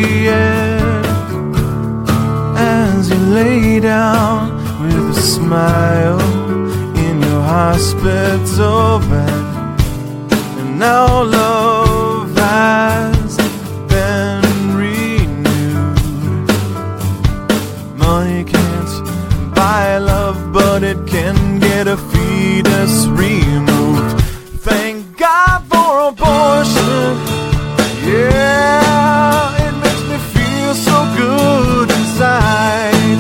it as you lay down with a smile in your hospital bed. And now love has been renewed. Money can't buy love, but it can get a fetus removed. Thank God for abortion. Yeah, it makes me feel so good inside.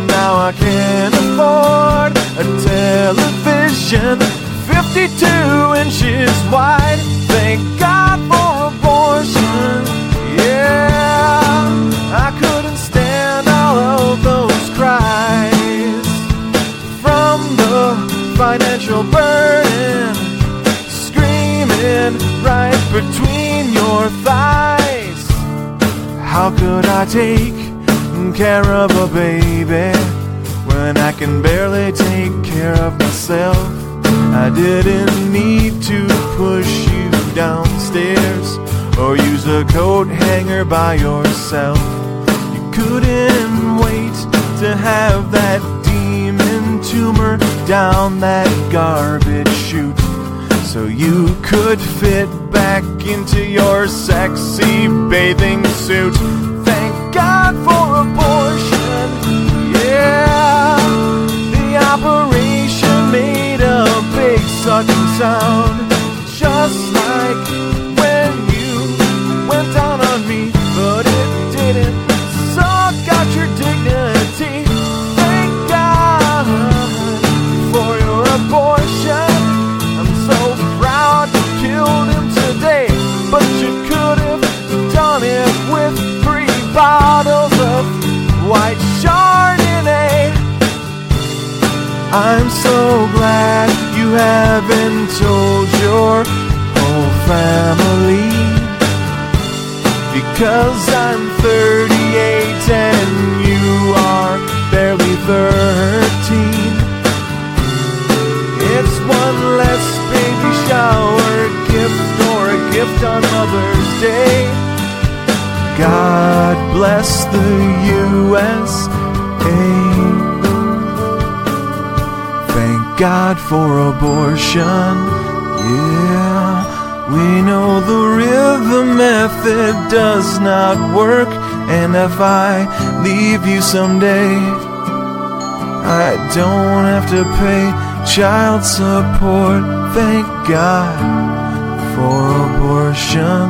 Now I can afford a television 52 inches wide. Thank God for abortion. Yeah, I couldn't stand all of those cries from the financial burden screaming right between your thighs. How could I take care of a baby when I can barely take care of myself? I didn't need to push you downstairs or use a coat hanger by yourself. You couldn't wait to have that demon tumor down that garbage chute, so you could fit back into your sexy bathing suit. Thank God for abortion. Yeah, the operation made a big sucking sound, just like when you went down on me, but it didn't suck out your dignity. Thank God for your abortion. I'm so proud you killed him today, but you could have done it with 3 bottles of white Chardonnay. I'm so glad you haven't told your whole family, because I'm 38 and you are barely 13. It's one less baby shower gift or a gift on Mother's Day. God bless the USA. Thank God for abortion. Yeah, we know the rhythm method does not work, and if I leave you someday, I don't have to pay child support. Thank God for abortion.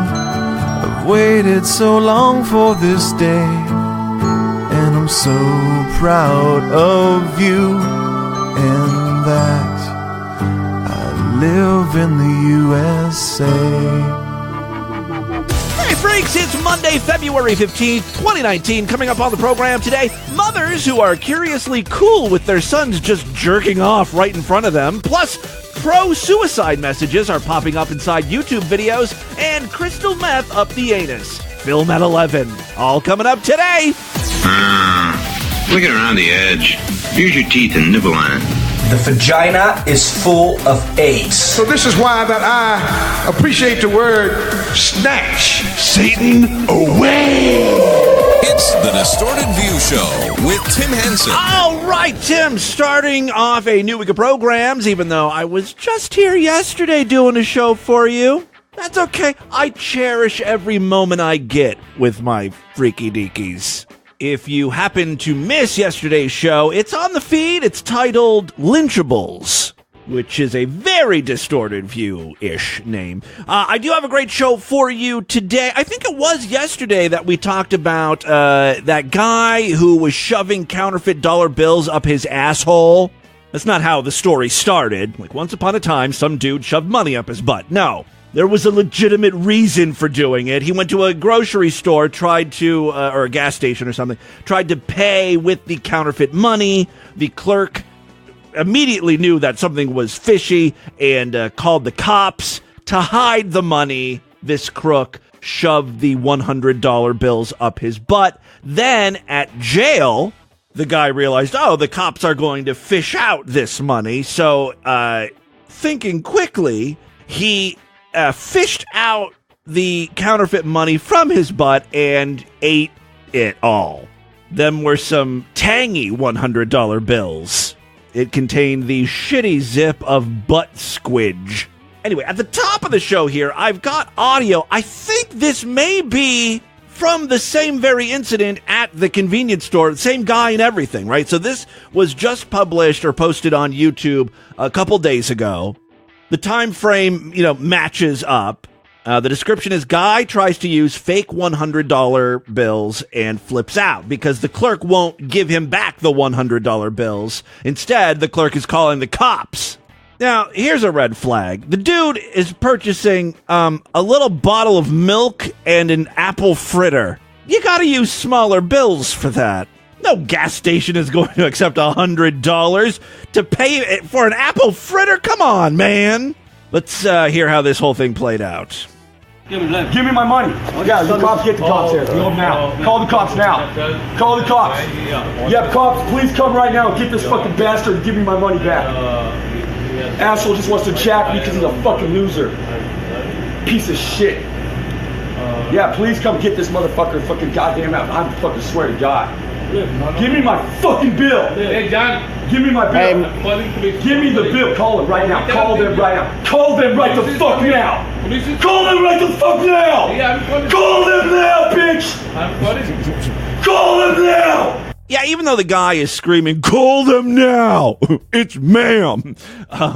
I've waited so long for this day, and I'm so proud of you, and that I live in the USA. Hey freaks, it's Monday, February 15th, 2019. Coming up on the program today, mothers who are curiously cool with their sons just jerking off right in front of them, plus pro-suicide messages are popping up inside YouTube videos, and crystal meth up the anus. Film at 11. All coming up today. Look at around the edge. Use your teeth and nibble on it. The vagina is full of AIDS. So this is why that I appreciate the word snatch Satan away. It's the Distorted View Show with Tim Henson. All right, Tim, starting off a new week of programs, even though I was just here yesterday doing a show for you. That's okay. I cherish every moment I get with my freaky deakies. If you happen to miss yesterday's show, it's on the feed. It's titled Lynchables, which is a very Distorted View-ish name. I do have a great show for you today. I think it was yesterday that we talked about that guy who was shoving counterfeit dollar bills up his asshole. That's not how the story started. Like, once upon a time, some dude shoved money up his butt. No. There was a legitimate reason for doing it. He went to a grocery store, tried to, or a gas station or something, tried to pay with the counterfeit money. The clerk immediately knew that something was fishy and called the cops. To hide the money, this crook shoved the $100 bills up his butt. Then at jail, the guy realized, oh, the cops are going to fish out this money. So, thinking quickly, he fished out the counterfeit money from his butt and ate it all. Them were some tangy $100 bills. It contained the shitty zip of butt squidge. Anyway, at the top of the show here, I've got audio. I think this may be from the same very incident at the convenience store, the same guy and everything, right? So this was just published or posted on YouTube a couple days ago. The time frame, matches up. The description is, guy tries to use fake $100 bills and flips out because the clerk won't give him back the $100 bills. Instead, the clerk is calling the cops. Now, here's a red flag. The dude is purchasing a little bottle of milk and an apple fritter. You gotta use smaller bills for that. No gas station is going to accept $100 to pay for an apple fritter. Come on, man. Let's hear how this whole thing played out. Give me my money. Yeah, the cops, get the cops here. Go now. Call the cops now. Call the cops. Yeah, cops, please come right now and get this fucking bastard and give me my money back. Asshole just wants to jack me because he's a fucking loser. Piece of shit. Yeah, please come get this motherfucker fucking goddamn out. I fucking swear to God. Give me my fucking bill. Hey, John. Give me my bill. Give me the bill. Call them right now. Call them right now. Call them right the fuck now. Call them right the fuck now. Call them now, bitch. Call them now. Yeah, even though the guy is screaming, call them now, it's ma'am.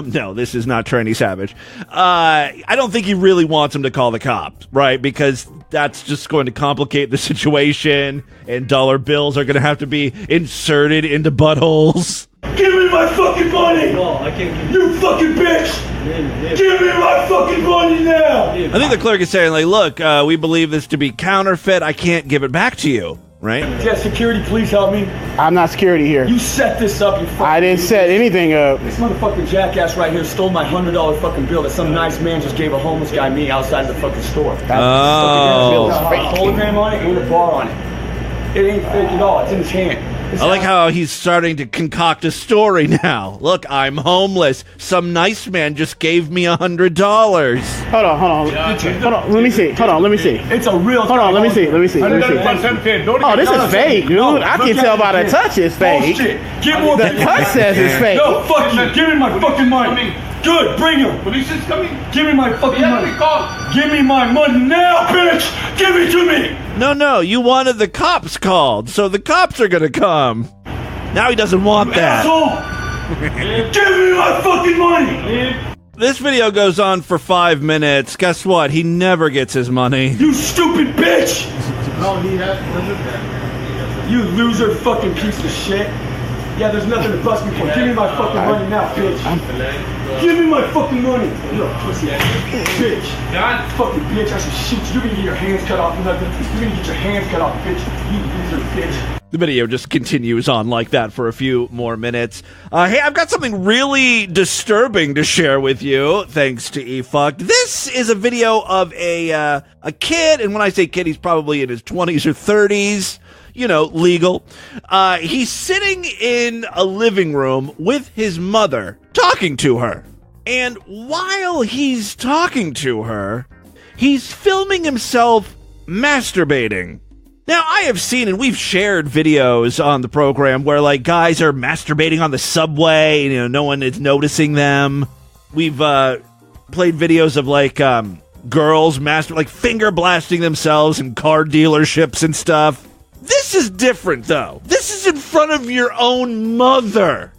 No, this is not Tranny Savage. I don't think he really wants him to call the cops, right? Because that's just going to complicate the situation, and dollar bills are going to have to be inserted into buttholes. Give me my fucking money! No, I can't give you fucking bitch! Give me my fucking money now! I think the clerk is saying, like, look, we believe this to be counterfeit. I can't give it back to you. Right? Yeah, security, please help me. I'm not security here. You set this up, you fucking I didn't set anything up. This motherfucking jackass right here stole my $100 fucking bill that some nice man just gave a homeless guy me outside of the fucking store. Oh. Hologram on it and a bar on it. It ain't fake at all. It's in his hand. I like how he's starting to concoct a story now. Look, I'm homeless. Some nice man just gave me $100. Hold on. Let me see. It's a real. Hold on. Let me see. Oh, this is fake, dude. I can tell by the touch it's fake. The touch says it's fake. No, fuck you. Give me my fucking money. Good, bring him. Police is coming. Give me my fucking money. Give me my money now, bitch. Give it to me. No, you wanted the cops called, so the cops are gonna come. Now he doesn't want that. Give me my fucking money. This video goes on for 5 minutes. Guess what? He never gets his money. You stupid bitch. No, he has. You loser fucking piece of shit. Yeah, there's nothing to bust me for. Give me my fucking money now, bitch. Give me my fucking money. You little pussy ass bitch. God. Fucking bitch, I should shoot you. You're gonna get your hands cut off. You're gonna get your hands cut off, bitch. You loser bitch. The video just continues on like that for a few more minutes. Hey, I've got something really disturbing to share with you, thanks to eFucked. This is a video of a kid, and when I say kid, he's probably in his 20s or 30s. You know, legal. He's sitting in a living room with his mother, talking to her. And while he's talking to her, he's filming himself masturbating. Now, I have seen, and we've shared videos on the program where, like, guys are masturbating on the subway, and, you know, no one is noticing them. We've played videos of, like, girls like, finger blasting themselves in car dealerships and stuff. This is different, though. This is in front of your own mother.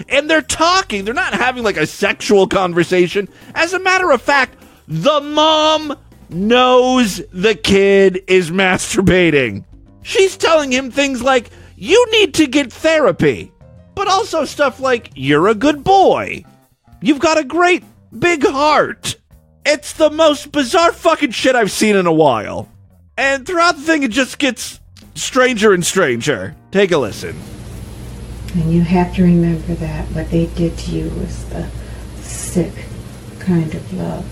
And they're talking. They're not having, like, a sexual conversation. As a matter of fact, the mom knows the kid is masturbating. She's telling him things like, you need to get therapy. But also stuff like, you're a good boy. You've got a great big heart. It's the most bizarre fucking shit I've seen in a while. And throughout the thing, it just gets stranger and stranger. Take a listen. And you have to remember that what they did to you was the sick kind of love.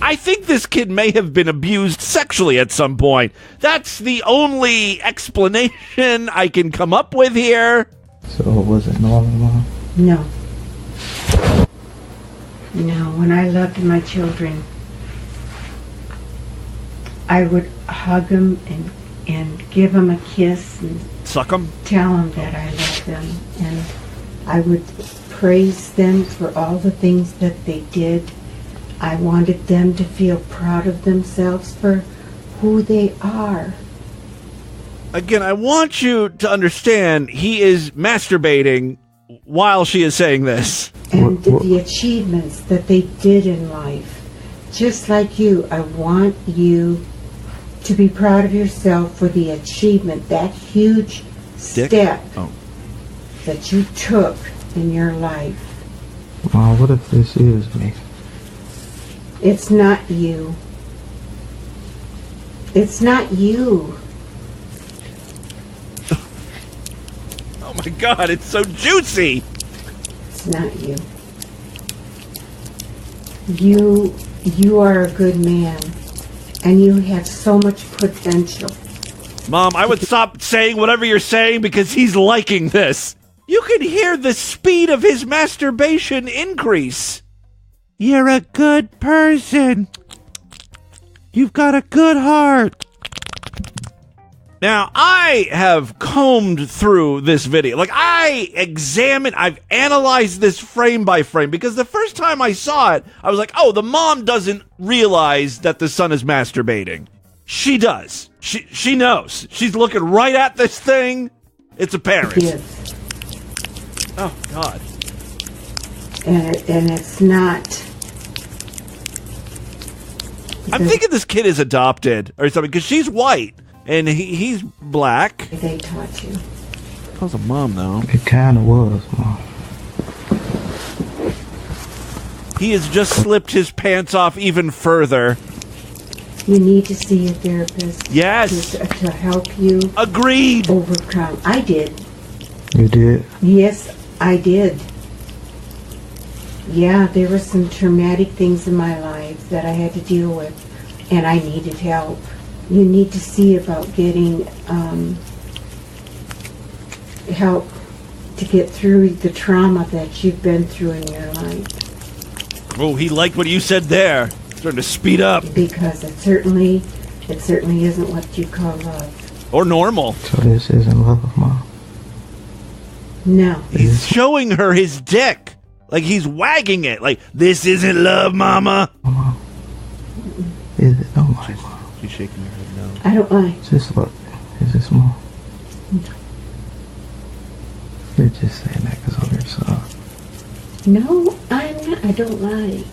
I think this kid may have been abused sexually at some point. That's the only explanation I can come up with here. So it wasn't normal, Mom? No. No, when I loved my children, I would hug them and give them a kiss and suck them, tell them that I love them, and I would praise them for all the things that they did. I wanted them to feel proud of themselves for who they are. Again, I want you to understand he is masturbating while she is saying this. And the achievements that they did in life. Just like you, I want you to be proud of yourself for the achievement, that huge step that you took in your life. Mom, what if this is me? It's not you. It's not you. Oh my God, it's so juicy. It's not you. You are a good man, and you have so much potential. Mom, I would stop saying whatever you're saying because he's liking this. You can hear the speed of his masturbation increase. You're a good person. You've got a good heart. Now, I have combed through this video. Like, I've analyzed this frame by frame, because the first time I saw it, I was like, oh, the mom doesn't realize that the son is masturbating. She does. She knows. She's looking right at this thing. It's apparent. Yes. Oh, God. And it's not... I'm thinking this kid is adopted or something, because she's white. And he's black. They taught you. That was a mom, though. It kind of was, Mom. He has just slipped his pants off even further. You need to see a therapist. Yes. To help you. Agreed. Overcome. I did. You did? Yes, I did. Yeah, there were some traumatic things in my life that I had to deal with, and I needed help. You need to see about getting help to get through the trauma that you've been through in your life. Oh, he liked what you said there. Starting to speed up. Because it certainly isn't what you call love. Or normal. So this isn't love, Mom? No. He's showing her his dick. Like he's wagging it. Like, this isn't love, Mama. Mom. Is it? Don't lie, Mom. She's shaking her head no. I don't lie. Just look. Is this Mom? You're just saying that because I'm your son. No, I'm not. I don't lie.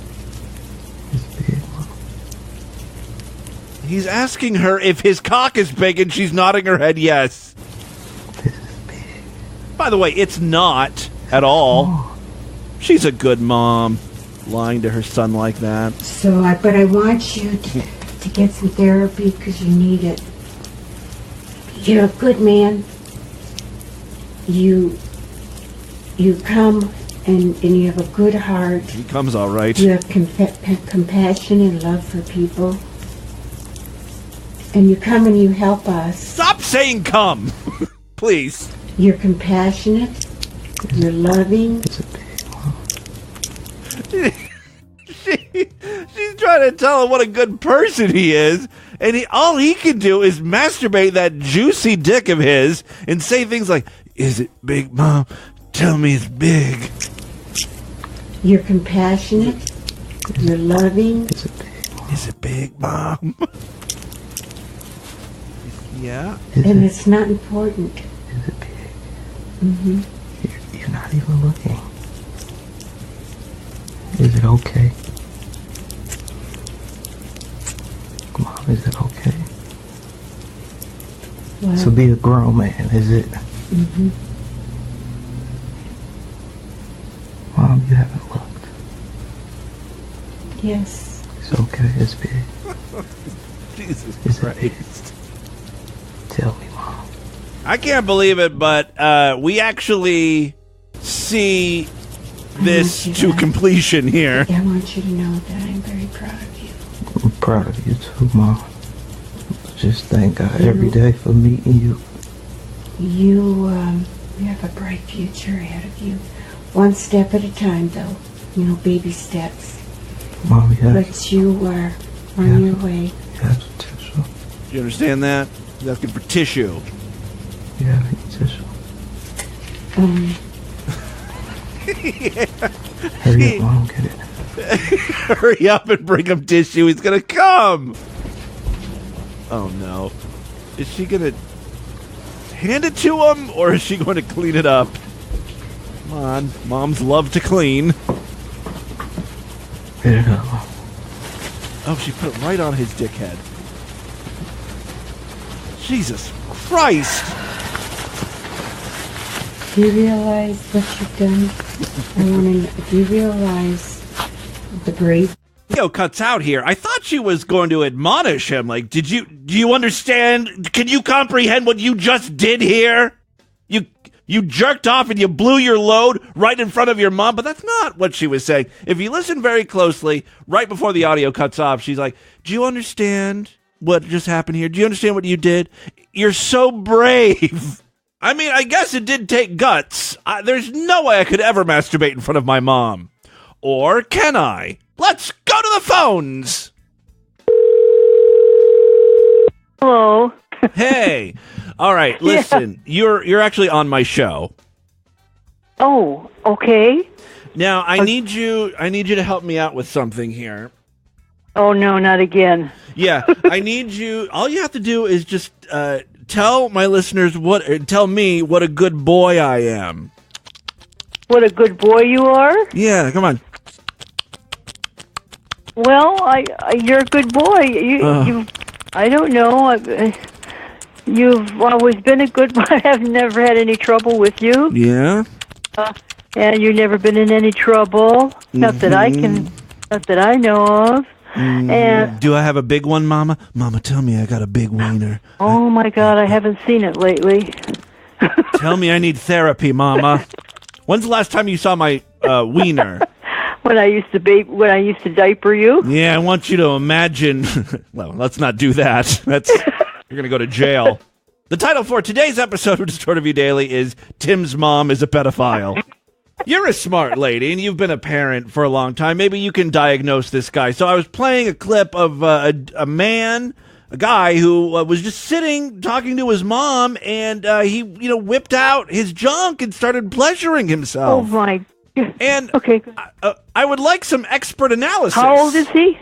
It's big, Mom. He's asking her if his cock is big, and she's nodding her head yes. This is big. By the way, it's not at all. Oh. She's a good mom, lying to her son like that. But I want you to get some therapy because you need it. You're a good man. You come and you have a good heart. He comes all right. You have compassion and love for people. And you come and you help us. Stop saying come, please. You're compassionate. You're loving. She's trying to tell him what a good person he is, and all he can do is masturbate that juicy dick of his and say things like, "Is it big, Mom? Tell me it's big." You're compassionate. You're loving. Is it big, Mom? Yeah. And it's not important. Is it big? Mm-hmm. You're not even looking. Is it okay? Mom, is it okay? What? To be a grown man, is it? Mm-hmm. Mom, you haven't looked. Yes. It's okay, it's big. Jesus Is Christ. it big? Tell me, Mom. I can't believe it, but we actually see this to completion here. I want you to know that I'm very proud of you. I'm proud of you too, Mom. Just thank God every day for meeting you. You have a bright future ahead of you. One step at a time, though. You know, baby steps. Mom, you have, But you are on your way. you have potential. Do you understand that? He's asking for tissue. Yeah, I need tissue. Hurry up, Mom, get it. Hurry up and bring him tissue. He's gonna come. Oh no. Is she gonna hand it to him, or is she going to clean it up? Come on. Moms love to clean. Get it up. Oh, she put it right on his dickhead. Jesus Christ. Do you realize what you've done? I want to know, do you realize the grave? Video cuts out here. I thought she was going to admonish him. Like, do you understand? Can you comprehend what you just did here? You jerked off and you blew your load right in front of your mom, but that's not what she was saying. If you listen very closely, right before the audio cuts off, she's like, do you understand what just happened here? Do you understand what you did? You're so brave. I mean, I guess it did take guts. There's no way I could ever masturbate in front of my mom. Or can I? Let's go to the phones. Hello. Hey. All right, listen. Yeah. You're actually on my show. Oh, okay. Now, I need you to help me out with something here. Oh no, not again. Yeah, I need you. All you have to do is just tell my listeners tell me what a good boy I am. What a good boy you are? Yeah, come on. Well, you're a good boy. You I don't know. You've always been a good boy. I've never had any trouble with you. Yeah. And you've never been in any trouble. Mm-hmm. Not that I know of. And do I have a big one, Mama? Mama, tell me I got a big wiener. Oh my God, I haven't seen it lately. Tell me I need therapy, Mama. When's the last time you saw my wiener? When I used to diaper you. Yeah, I want you to imagine. Well, let's not do that. You're gonna go to jail. The title for today's episode of Distorted View Daily is "Tim's Mom is a Pedophile." You're a smart lady, and you've been a parent for a long time. Maybe you can diagnose this guy. So I was playing a clip of a guy who was just sitting talking to his mom, and he, whipped out his junk and started pleasuring himself. Oh my! And okay, I would like some expert analysis. How old is he?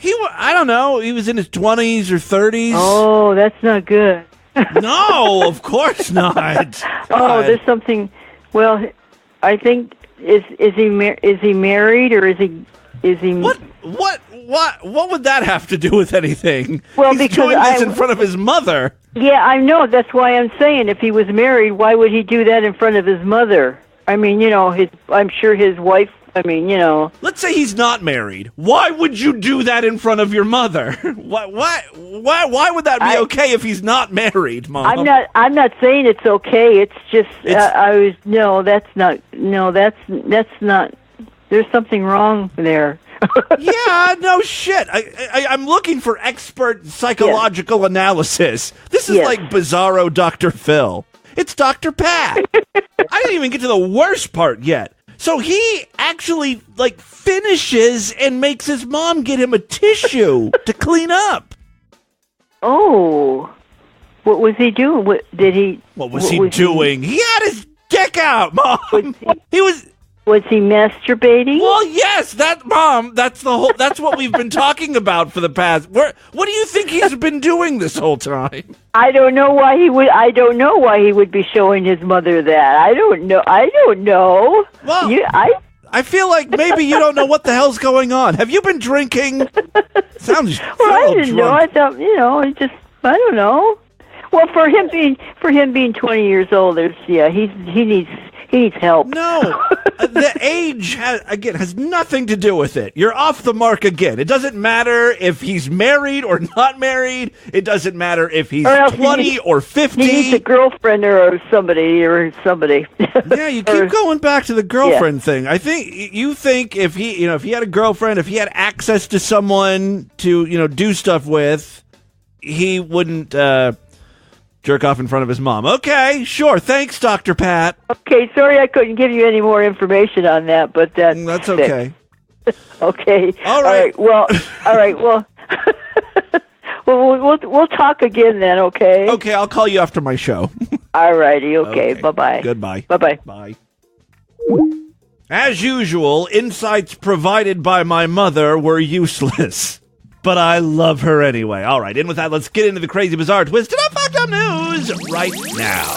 I don't know. He was in his 20s or 30s. Oh, that's not good. No, of course not. Oh, there's something. Well, I think is he married or is he? What would that have to do with anything? Well, he's because doing this in front of his mother. Yeah, I know. That's why I'm saying if he was married, why would he do that in front of his mother? I mean, I'm sure his wife. I mean, Let's say he's not married. Why would you do that in front of your mother? Why would that be okay if he's not married, Mom? I'm not saying it's okay. It's just that's not. There's something wrong there. Yeah, no shit. I'm looking for expert psychological analysis. This is like Bizarro Dr. Phil. It's Dr. Pat. I didn't even get to the worst part yet. So he actually, finishes and makes his mom get him a tissue to clean up. Oh. What was he doing? What was he doing? He had his dick out, Mom. Was he masturbating? Well, yes, Mom, that's what we've been talking about for the past. What do you think he's been doing this whole time? I don't know why he would be showing his mother that. I don't know. Well, I feel like maybe you don't know what the hell's going on. Have you been drinking? Sounds I didn't know. I thought, I don't know. Well, for him being 20 years old, he needs help. No, the age has nothing to do with it. You're off the mark again. It doesn't matter if he's married or not married. It doesn't matter if he's 20 or 50. He needs a girlfriend or somebody. Yeah, you keep going back to the girlfriend thing. I think you think if he had a girlfriend, if he had access to someone to do stuff with, he wouldn't jerk off in front of his mom. Okay, sure. Thanks, Dr. Pat. Okay, sorry I couldn't give you any more information on that, but that's okay. Okay. All right. Well, all right. Well, Well, we'll talk again then, okay? Okay, I'll call you after my show. All righty, okay. Bye-bye. Goodbye. Bye-bye. Bye. As usual, insights provided by my mother were useless. But I love her anyway. All right, and with that, let's get into the crazy, bizarre, twisted up, fucked up news right now.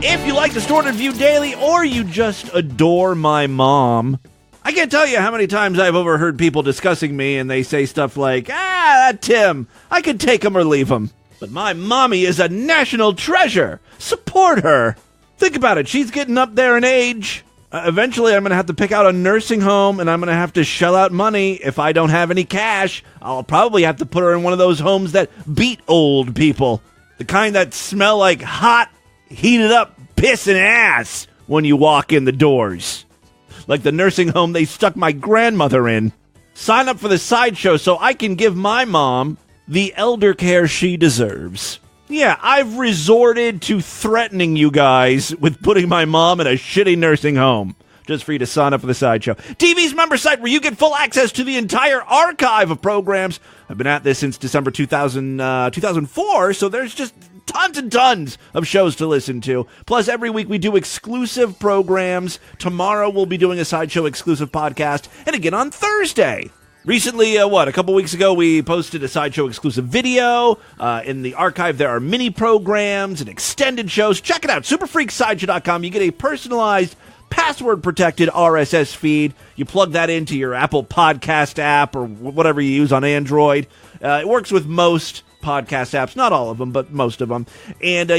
If you like Distorted View Daily or you just adore my mom, I can't tell you how many times I've overheard people discussing me and they say stuff like, that Tim, I could take him or leave him. But my mommy is a national treasure. Support her. Think about it. She's getting up there in age. Eventually, I'm going to have to pick out a nursing home, and I'm going to have to shell out money. If I don't have any cash, I'll probably have to put her in one of those homes that beat old people. The kind that smell like hot, heated up piss and ass when you walk in the doors. Like the nursing home they stuck my grandmother in. Sign up for the Sideshow so I can give my mom the elder care she deserves. Yeah, I've resorted to threatening you guys with putting my mom in a shitty nursing home just for you to sign up for the Sideshow. TV's member site where you get full access to the entire archive of programs. I've been at this since December 2004, so there's just tons and tons of shows to listen to. Plus, every week we do exclusive programs. Tomorrow we'll be doing a Sideshow exclusive podcast, and again on Thursday. Recently, a couple weeks ago, we posted a Sideshow exclusive video. In the archive, there are mini programs and extended shows. Check it out, superfreaksideshow.com. You get a personalized, password-protected RSS feed. You plug that into your Apple Podcast app or whatever you use on Android. It works with most podcast apps, not all of them, but most of them. And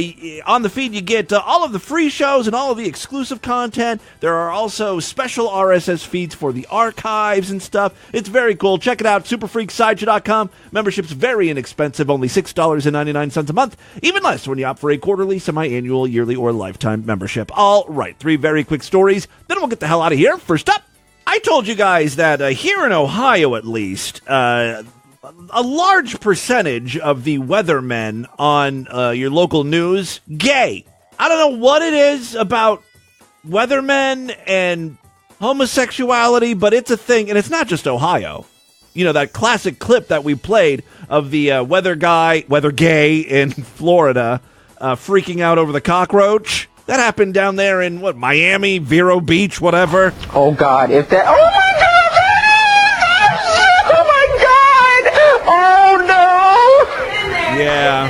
on the feed, you get all of the free shows and all of the exclusive content. There are also special RSS feeds for the archives and stuff. It's very cool. Check it out, superfreaksideshow.com. Membership's very inexpensive, only $6.99 a month, even less when you opt for a quarterly, semi-annual, yearly, or lifetime membership. All right, 3 very quick stories, then we'll get the hell out of here. First up, I told you guys that here in Ohio, at least, a large percentage of the weathermen on your local news, gay. I don't know what it is about weathermen and homosexuality, but it's a thing, and it's not just Ohio. You know, that classic clip that we played of the weather gay in Florida freaking out over the cockroach. That happened down there in, Miami, Vero Beach, whatever. Oh, God, if that... Oh, my God! Yeah.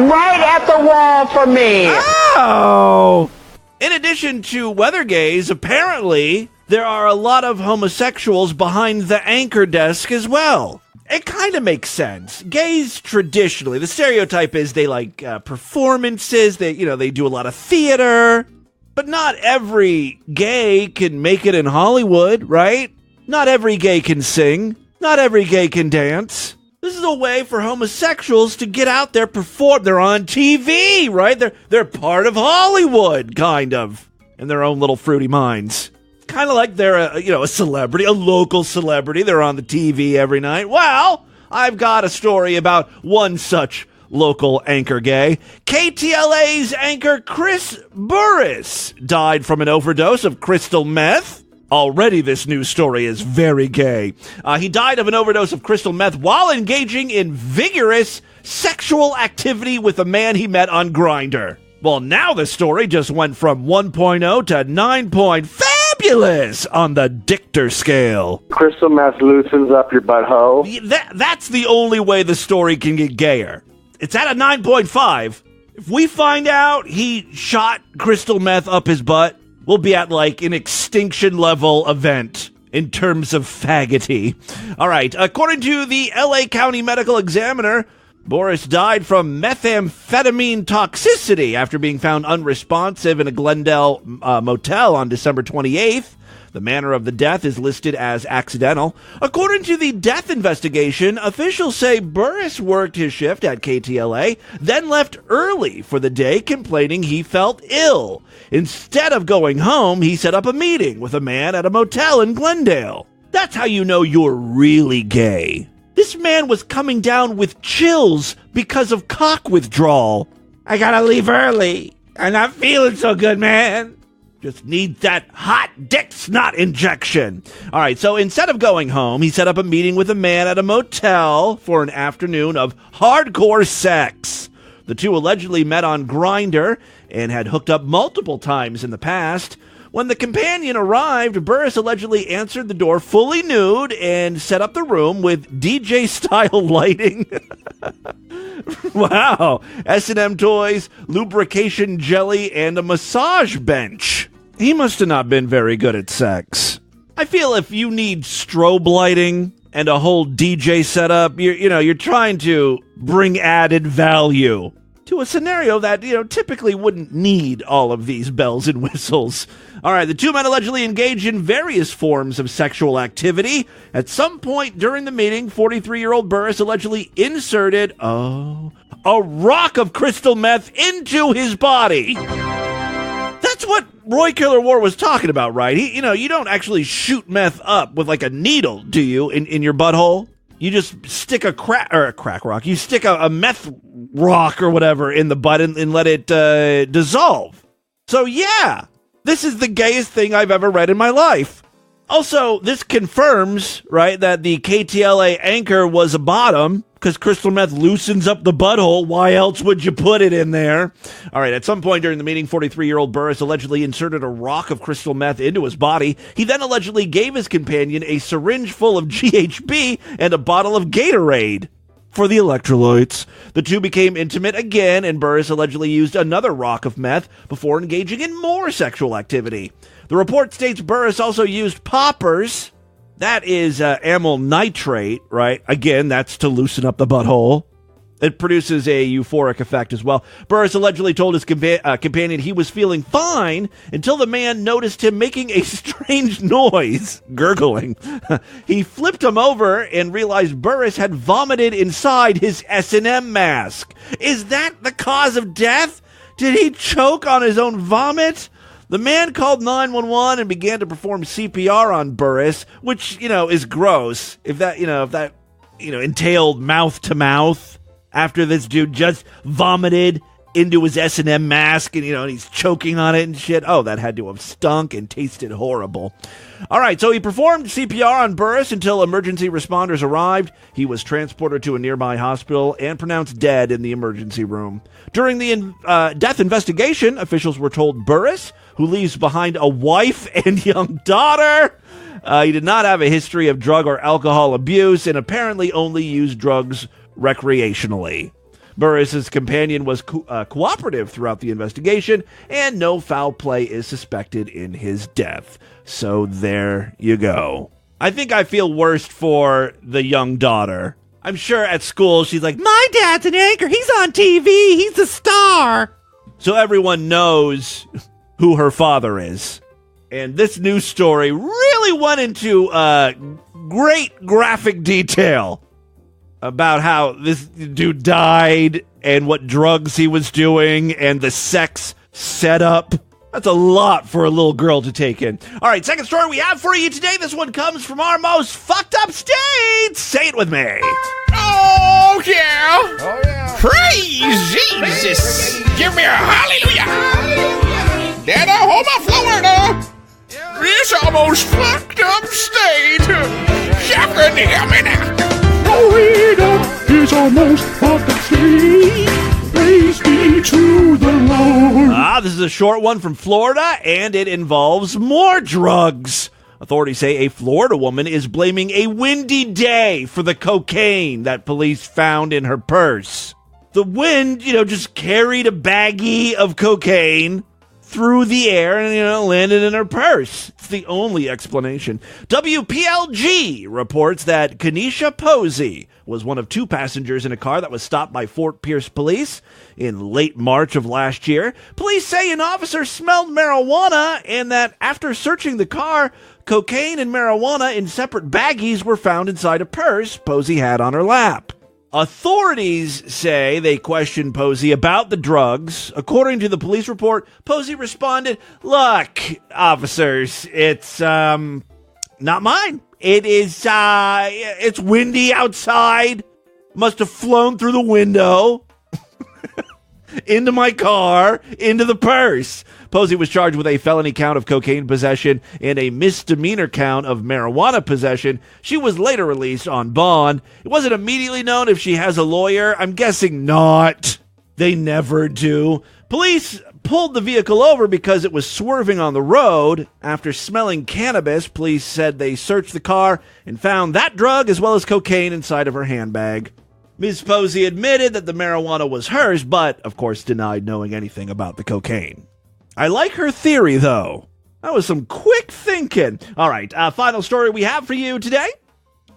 Right at the wall for me. Oh! In addition to weather gays, apparently there are a lot of homosexuals behind the anchor desk as well. It kind of makes sense. Gays traditionally, the stereotype is they like performances, they do a lot of theater, but not every gay can make it in Hollywood, right? Not every gay can sing, not every gay can dance. This is a way for homosexuals to get out there, perform. They're on TV, right? They're part of Hollywood, kind of, in their own little fruity minds. Kind of like they're a celebrity, a local celebrity. They're on the TV every night. Well, I've got a story about one such local anchor gay. KTLA's anchor Chris Burris died from an overdose of crystal meth. Already, this news story is very gay. He died of an overdose of crystal meth while engaging in vigorous sexual activity with a man he met on Grindr. Well, now the story just went from 1.0 to 9. Fabulous on the Dichter scale. Crystal meth loosens up your butthole. That's the only way the story can get gayer. It's at a 9.5. If we find out he shot crystal meth up his butt, we'll be at like an extinction level event in terms of faggoty. All right. According to the LA County Medical Examiner, Boris died from methamphetamine toxicity after being found unresponsive in a Glendale motel on December 28th. The manner of the death is listed as accidental. According to the death investigation, officials say Burris worked his shift at KTLA, then left early for the day, complaining he felt ill. Instead of going home, he set up a meeting with a man at a motel in Glendale. That's how you know you're really gay. This man was coming down with chills because of cock withdrawal. I gotta leave early. I'm not feeling so good, man. Just needs that hot dick snot injection. All right, so instead of going home, he set up a meeting with a man at a motel for an afternoon of hardcore sex. The two allegedly met on Grindr and had hooked up multiple times in the past. When the companion arrived, Burris allegedly answered the door fully nude and set up the room with DJ-style lighting. Wow. S&M toys, lubrication jelly, and a massage bench. He must have not been very good at sex. I feel if you need strobe lighting and a whole DJ setup, you're trying to bring added value to a scenario that, typically wouldn't need all of these bells and whistles. All right, the two men allegedly engaged in various forms of sexual activity. At some point during the meeting, 43-year-old Burris allegedly inserted, a rock of crystal meth into his body. That's what Roy Killer War was talking about, right? You don't actually shoot meth up with like a needle, do you, in your butthole? You just stick a crack rock. You stick a meth rock or whatever in the butt and let it dissolve. So yeah, this is the gayest thing I've ever read in my life. Also, this confirms, right, that the KTLA anchor was a bottom, because crystal meth loosens up the butthole. Why else would you put it in there? All right, at some point during the meeting, 43-year-old Burris allegedly inserted a rock of crystal meth into his body. He then allegedly gave his companion a syringe full of GHB and a bottle of Gatorade for the electrolytes. The two became intimate again, and Burris allegedly used another rock of meth before engaging in more sexual activity. The report states Burris also used poppers. That is amyl nitrate, right? Again, that's to loosen up the butthole. It produces a euphoric effect as well. Burris allegedly told his companion he was feeling fine until the man noticed him making a strange noise, gurgling. He flipped him over and realized Burris had vomited inside his S&M mask. Is that the cause of death? Did he choke on his own vomit? The man called 911 and began to perform CPR on Burris, which, is gross. If that entailed mouth to mouth after this dude just vomited into his S&M mask and, and he's choking on it and shit. Oh, that had to have stunk and tasted horrible. All right, so he performed CPR on Burris until emergency responders arrived. He was transported to a nearby hospital and pronounced dead in the emergency room. During the death investigation, officials were told Burris, who leaves behind a wife and young daughter, he did not have a history of drug or alcohol abuse and apparently only used drugs recreationally. Burris's companion was cooperative throughout the investigation, and no foul play is suspected in his death. So there you go. I think I feel worst for the young daughter. I'm sure at school she's like, my dad's an anchor. He's on TV. He's a star. So everyone knows who her father is. And this news story really went into great graphic detail about how this dude died and what drugs he was doing and the sex setup. That's a lot for a little girl to take in. All right, second story we have for you today. This one comes from our most fucked up state. Say it with me. Oh, yeah. Oh, yeah. Praise Jesus. Give me a hallelujah. Then Oklahoma, Florida. This almost fucked up state. You can hear me now. Florida is almost fucked up state. Praise be to the Lord. This is a short one from Florida, and it involves more drugs. Authorities say a Florida woman is blaming a windy day for the cocaine that police found in her purse. The wind, just carried a baggie of cocaine through the air and, landed in her purse. It's the only explanation. WPLG reports that Kenesha Posey was one of two passengers in a car that was stopped by Fort Pierce police in late March of last year. Police say an officer smelled marijuana and that after searching the car, cocaine and marijuana in separate baggies were found inside a purse Posey had on her lap. Authorities say they questioned Posey about the drugs. According to the police report, Posey responded, "Look, officers, it's not mine. It is it's windy outside. Must have flown through the window." into my car, into the purse. Posey was charged with a felony count of cocaine possession and a misdemeanor count of marijuana possession. She was later released on bond. It wasn't immediately known if she has a lawyer. I'm guessing not. They never do. Police pulled the vehicle over because it was swerving on the road. After smelling cannabis, police said they searched the car and found that drug as well as cocaine inside of her handbag. Ms. Posey admitted that the marijuana was hers, but, of course, denied knowing anything about the cocaine. I like her theory, though. That was some quick thinking. All right, final story we have for you today.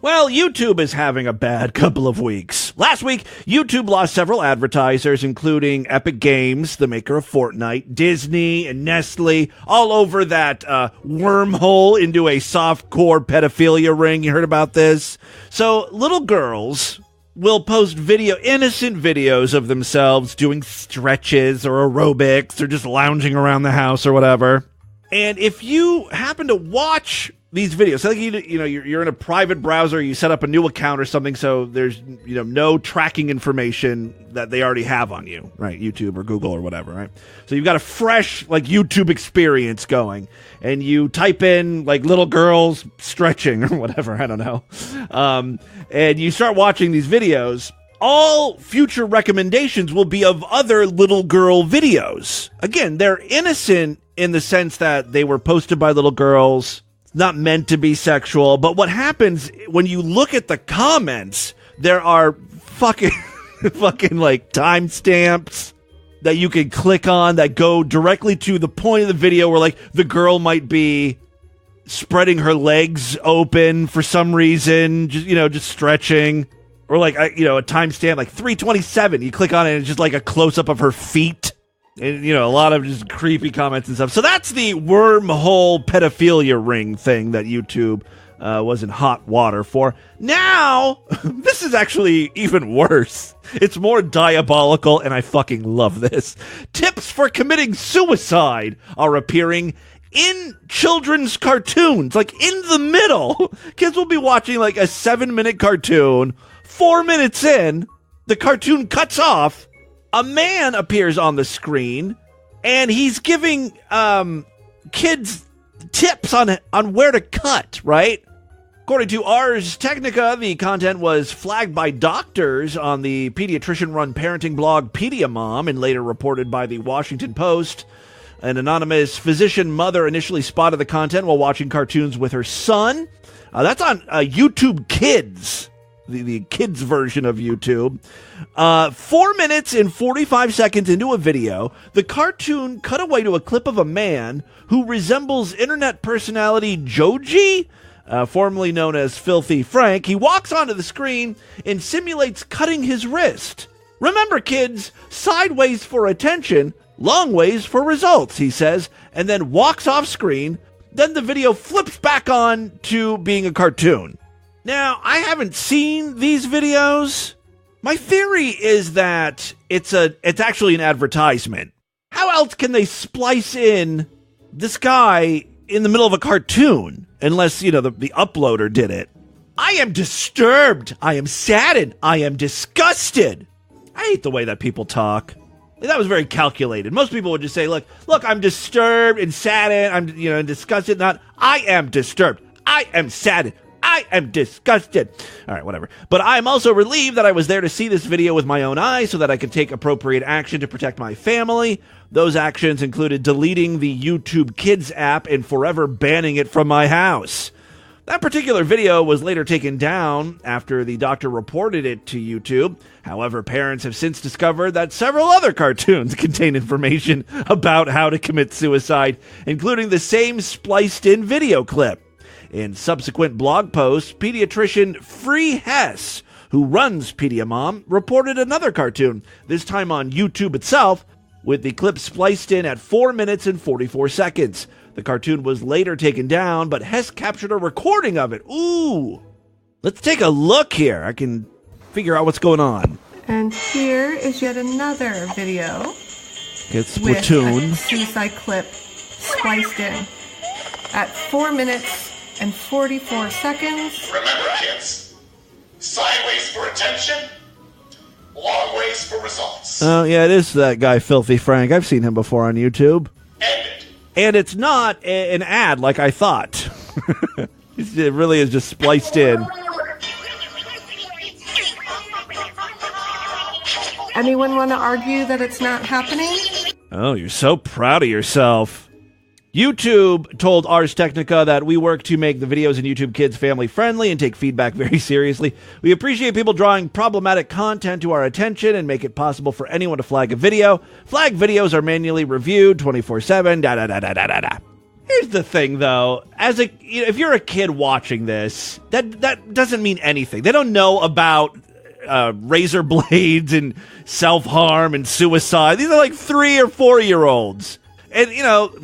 Well, YouTube is having a bad couple of weeks. Last week, YouTube lost several advertisers, including Epic Games, the maker of Fortnite, Disney, and Nestle, all over that wormhole into a softcore pedophilia ring. You heard about this? So little girls will post innocent videos of themselves doing stretches or aerobics or just lounging around the house or whatever. And if you happen to watch these videos, so like you're in a private browser, you set up a new account or something, so there's no tracking information that they already have on you, right? YouTube or Google or whatever, right? So you've got a fresh YouTube experience going, and you type in little girls stretching or whatever, I don't know, and you start watching these videos. All future recommendations will be of other little girl videos. Again, they're innocent in the sense that they were posted by little girls, not meant to be sexual, but what happens when you look at the comments, there are fucking timestamps that you can click on that go directly to the point of the video where the girl might be spreading her legs open for some reason, just stretching, or a timestamp 3:27. You click on it and it's just a close up of her feet. And, a lot of just creepy comments and stuff. So that's the wormhole pedophilia ring thing that YouTube was in hot water for. Now, this is actually even worse. It's more diabolical, and I fucking love this. Tips for committing suicide are appearing in children's cartoons. In the middle. Kids will be watching a 7-minute cartoon. 4 minutes in, the cartoon cuts off. A man appears on the screen, and he's giving kids tips on where to cut, right? According to Ars Technica, the content was flagged by doctors on the pediatrician-run parenting blog Pediamom and later reported by the Washington Post. An anonymous physician mother initially spotted the content while watching cartoons with her son. That's on YouTube Kids. The kids version of YouTube. 4 minutes and 45 seconds into a video, the cartoon cut away to a clip of a man who resembles internet personality Joji, formerly known as Filthy Frank. He walks onto the screen and simulates cutting his wrist. Remember, kids, sideways for attention, long ways for results, he says, and then walks off screen. Then the video flips back on to being a cartoon. Now, I haven't seen these videos. My theory is that it's actually an advertisement. How else can they splice in this guy in the middle of a cartoon? Unless, the uploader did it. I am disturbed. I am saddened. I am disgusted. I hate the way that people talk. That was very calculated. Most people would just say, look, I'm disturbed and saddened. I'm, disgusted. Not, I am disturbed. I am saddened. I am disgusted. All right, whatever. But I'm also relieved that I was there to see this video with my own eyes so that I could take appropriate action to protect my family. Those actions included deleting the YouTube Kids app and forever banning it from my house. That particular video was later taken down after the doctor reported it to YouTube. However, parents have since discovered that several other cartoons contain information about how to commit suicide, including the same spliced-in video clip. In subsequent blog posts, pediatrician Free Hess, who runs Pediamom, reported another cartoon, this time on YouTube itself, with the clip spliced in at 4 minutes and 44 seconds. The cartoon was later taken down, but Hess captured a recording of it. Ooh! Let's take a look here. I can figure out what's going on. And here is yet another video. It's Splatoon. With a suicide clip spliced in at 4 minutes and 44 seconds. Remember, kids, sideways for attention, long ways place for results. Oh, yeah, it is that guy, Filthy Frank. I've seen him before on YouTube. And it's not an ad like I thought. It really is just spliced in. Anyone want to argue that it's not happening? Oh, you're so proud of yourself. YouTube told Ars Technica that we work to make the videos in YouTube Kids family friendly and take feedback very seriously. We appreciate people drawing problematic content to our attention and make it possible for anyone to flag a video. Flag videos are manually reviewed 24/7. Here's the thing, though. If you're a kid watching this, that doesn't mean anything. They don't know about razor blades and self-harm and suicide. These are like 3 or 4-year-olds. And,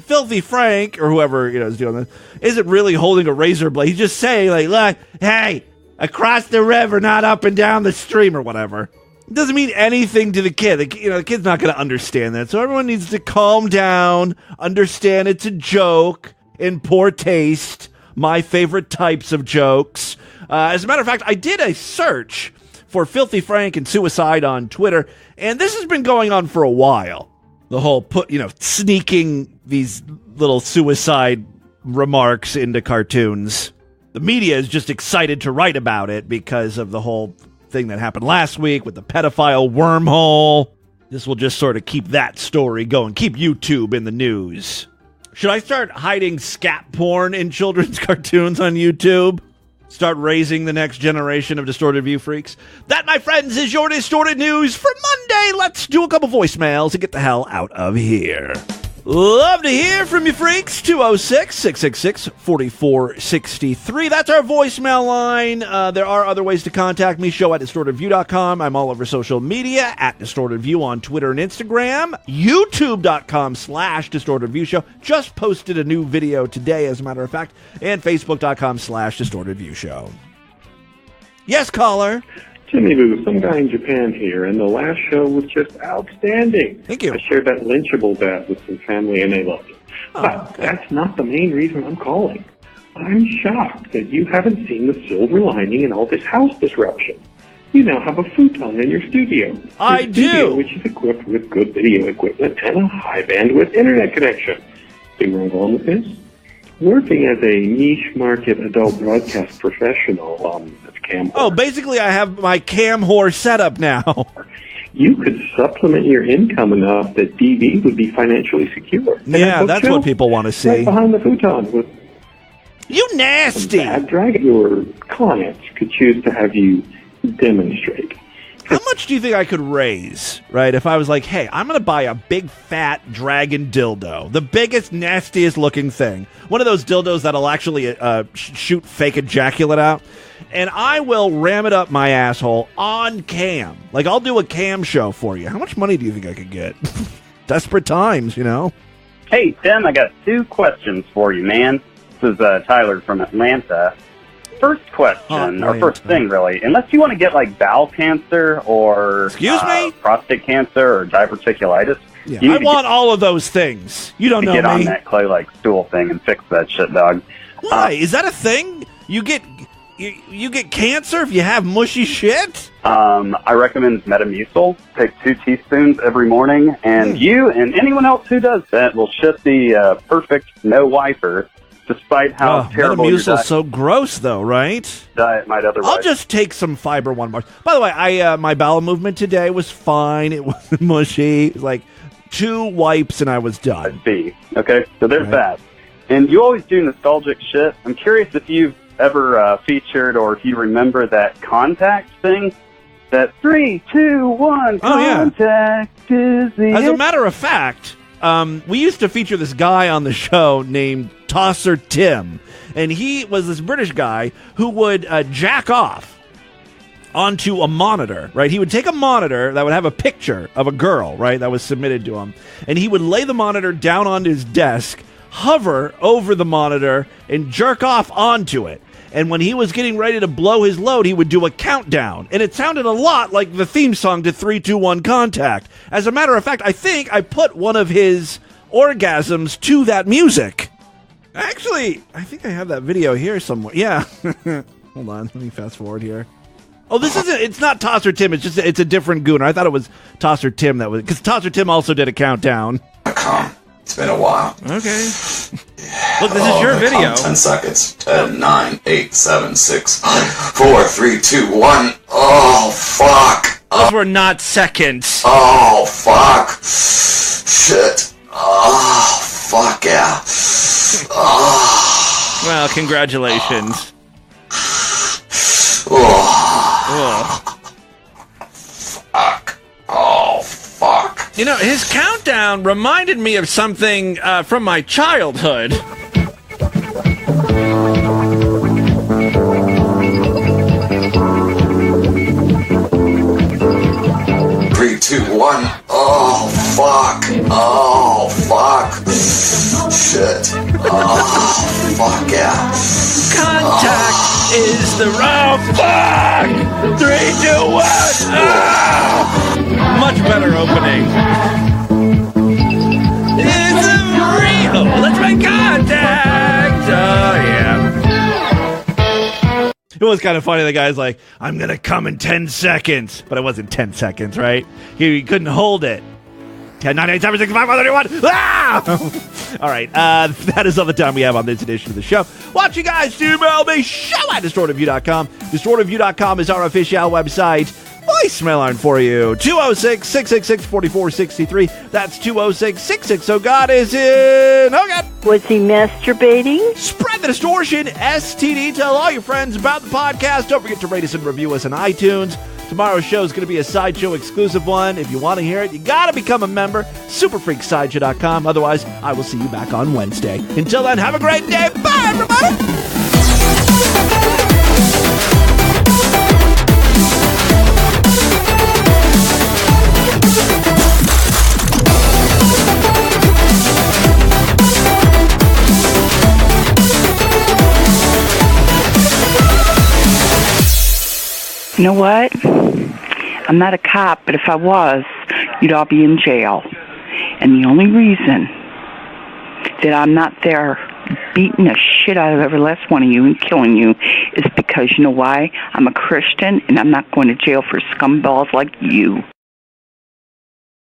Filthy Frank, or whoever, is doing this, isn't really holding a razor blade. He's just saying, like, look, hey, across the river, not up and down the stream, or whatever. It doesn't mean anything to the kid. The kid's not going to understand that. So everyone needs to calm down, understand it's a joke, in poor taste, my favorite types of jokes. As a matter of fact, I did a search for Filthy Frank and suicide on Twitter, and this has been going on for a while. The whole sneaking these little suicide remarks into cartoons. The media is just excited to write about it because of the whole thing that happened last week with the pedophile wormhole. This will just sort of keep that story going, keep YouTube in the news. Should I start hiding scat porn in children's cartoons on YouTube? Start raising the next generation of Distorted View freaks? That, my friends, is your Distorted News for Monday. Let's do a couple voicemails and get the hell out of here. Love to hear from you freaks. 206-666-4463. That's our voicemail line. There are other ways to contact me. Show at DistortedView.com. I'm all over social media at DistortedView on Twitter and Instagram. YouTube.com/DistortedViewShow. Just posted a new video today, as a matter of fact. And Facebook.com/DistortedViewShow. Yes, caller. Jimmy Boo, some guy in Japan here, and the last show was just outstanding. Thank you. I shared that lynchable bet with some family, and they loved it. But that's not the main reason I'm calling. I'm shocked that you haven't seen the silver lining in all this house disruption. You now have a futon in your studio. I do. Which is equipped with good video equipment and a high-bandwidth internet connection. See where I'm going with this? Working as a niche market adult broadcast professional, that's cam whore. Oh, basically I have my cam whore setup now. You could supplement your income enough that DV would be financially secure. Yeah, that's what people want to see. Right behind the futon with you nasty. Bad dragon. Your clients could choose to have you demonstrate. How much do you think I could raise, right, if I was like, hey, I'm going to buy a big, fat dragon dildo, the biggest, nastiest looking thing, one of those dildos that'll actually shoot fake ejaculate out, and I will ram it up my asshole on cam. Like, I'll do a cam show for you. How much money do you think I could get? Desperate times, Hey, Tim, I got 2 questions for you, man. This is Tyler from Atlanta. First question, or first thing, really, unless you want to get, like, bowel cancer or prostate cancer or diverticulitis. Yeah, I want all of those things. You don't know me. Get on that clay-like stool thing and fix that shit, dog. Why? Is that a thing? You get cancer if you have mushy shit? I recommend Metamucil. Take 2 teaspoons every morning, and you and anyone else who does that will shit the perfect no wiper. Despite how terrible your Metamucil's so gross, though, right? Diet might otherwise. I'll just take some Fiber One bars. By the way, my bowel movement today was fine. It wasn't mushy. It was like 2 wipes and I was done. Okay, so there's that. And you always do nostalgic shit. I'm curious if you've ever featured or if you remember that contact thing. That 3, 2, 1, contact is the As a matter of fact, we used to feature this guy on the show named Tosser Tim, and he was this British guy who would jack off onto a monitor, right? He would take a monitor that would have a picture of a girl, right, that was submitted to him, and he would lay the monitor down on his desk, hover over the monitor, and jerk off onto it. And when he was getting ready to blow his load, he would do a countdown. And it sounded a lot like the theme song to 3, 2, 1 Contact. As a matter of fact, I think I put one of his orgasms to that music. Actually, I think I have that video here somewhere. Yeah. Hold on. Let me fast forward here. Oh, this isn't. It's not Tosser Tim. It's a different gooner. I thought it was Tosser Tim that was because Tosser Tim also did a countdown. It's been a while. Okay. Look, this is your video. 10 seconds. 10, 9, 8, 7, 6, 5, 4, 3, 2, 1. Oh, fuck. Those were not seconds. Oh, fuck. Shit. Oh, fuck yeah. Oh. Well, congratulations. Oh. Fuck. Oh, fuck. You know, his countdown reminded me of something from my childhood. 3, 2, 1. Oh, fuck. Oh, fuck. Shit. Oh, fuck yeah. Contact is the wrong fuck. 3, 2, 1. Much better opening. It's real. Let's make contact. Oh yeah. It was kind of funny. The guy's like, "I'm gonna come in 10 seconds," but it wasn't 10 seconds, right? He couldn't hold it. 10, 9, 8, 7, 6, 5, 4, 3, 1. Ah! All right, that is all the time we have on this edition of the show. Want you guys to email me, show@distortedview.com. Distortedview.com is our official website. Voicemail line for you, 206-666-4463. That's 206-660-GOD is in. Oh, God. Was he masturbating? Spread the distortion, STD. Tell all your friends about the podcast. Don't forget to rate us and review us on iTunes. Tomorrow's show is going to be a Sideshow exclusive one. If you want to hear it, you got to become a member. Superfreaksideshow.com. Otherwise, I will see you back on Wednesday. Until then, have a great day. Bye, everybody. You know what? I'm not a cop, but if I was, you'd all be in jail. And the only reason that I'm not there beating the shit out of every last one of you and killing you is because, you know why? I'm a Christian, and I'm not going to jail for scumballs like you.